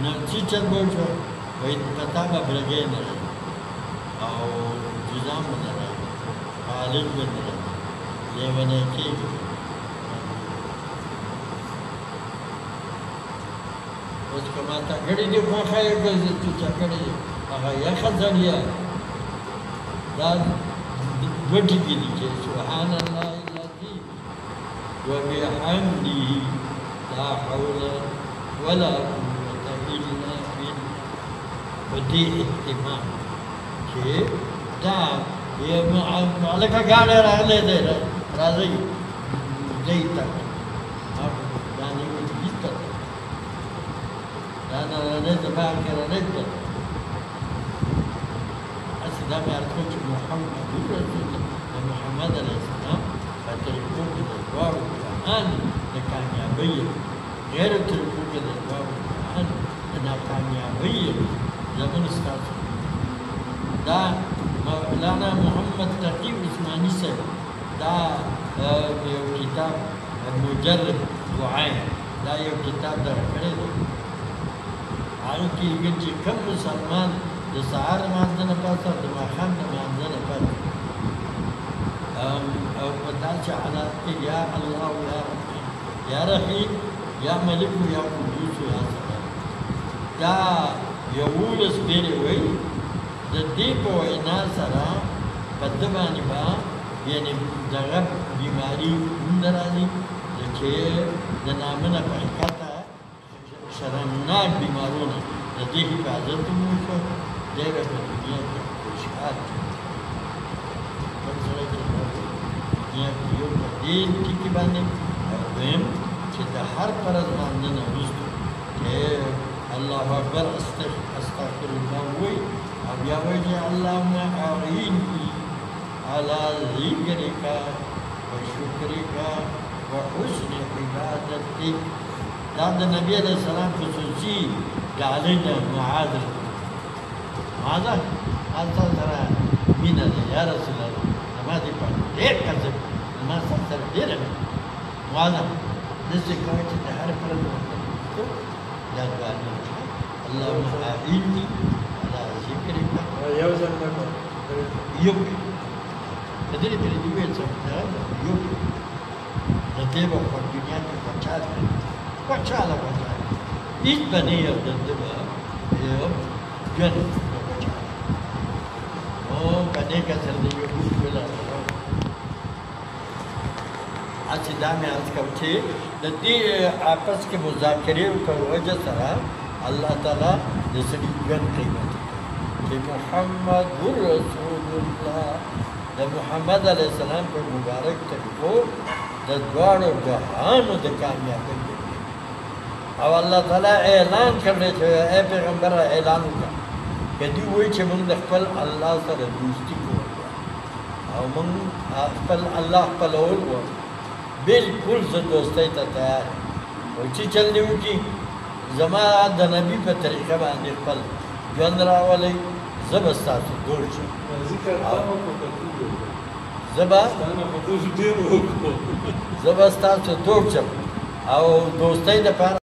Nauczyciel Boże, bo tata bragena, a jizam bana, Khalid bana, levane ki. उसको माता घड़ी ने खाया कर तू चकड़ी आगा या खजानिया दाद बढ़ी की नीचे सुभान अल्लाह इल्लल्लाह व बिहम्दिही ला हौला वला कुव्वता इल्ला बिल्लाह बड़ी इत्तिमाम के दा ये मालिक गाने रहने दे राजी नहीं तक अब गाने में जीत तक أنا رنيت بعد رنيت أسلام يعرفون محمد رسول محمد عليه السلام فتركوه بالأدوار والقرآن لكان يبين غير تركوه بالأدوار والقرآن أنها كان يبين زمن استاذ دا مولانا محمد تقي عثماني سيد دا يو كتاب مجرد وعين دا يو كتاب دا رکھڑے حالانکہ یہ کم مسلمان د سهار لمانځه نه پاته د ماښام د لمانځه نه پاته او په داسې حالات کې یا الله یا رحیم یا رحیم یا ملک یا قدوس یا سلام دا یولس ډېرې وایي د دې په وینا سره په ده باندې به یعنې دغه بیماري هم نه راځي چې د نامه نه په حقیقته شرمناک بیمارونه د دې حفاظت مو وکړ دی به په دنیا کې خوشحال بل سړی د دنیا کې یو په دې ټکي باندې او دویم چې د هر فرض لمانځه نه وروسته چې الله اکبر استغفر الله وایي او بیا وایي چې اللهم اعیني علی ذکرک وشکرک وحسن عبادتک دا د نبی علیہ السلام خصوصي ډالۍ معاذ هلته سره مینه ده یا رسول الله زما دې په ډېر قدر زما سره ډېره مینه معاذ داسې کوه چې د هر فرد دا دعاګانې اللهم اعیني علی ذکرک یو ځل یو د دې پرې دی ویل څه یو د دې په دنیا کې پچاس Quacciala quacciala. Il baneo del debba gun quacciala. Oh, banega se ne io quella. आज दामे आज कवचे दती आपस के मुज़ाकरे पर वजह सरा अल्लाह ताला जैसे गन कीमत कि मुहम्मदुर रसूलुल्लाह द मुहम्मद अलैहि सलाम पर मुबारक तको द द्वार जहान द कामयाबी او الله تعالی اعلان کړی چې اے پیغمبر اعلان وکړه چې دوی وایي چې موږ د خپل الله سره دوستي کوو او موږ خپل الله خپلول غواړو بلکل زه دوستۍ ته تیار او چې چل دې وکړي زما د نبي په طریقه باندې خپل ژوند راولئ زه به ستاسو دوړ شم زه به ستاسو دوړ شم او دوستۍ دپاره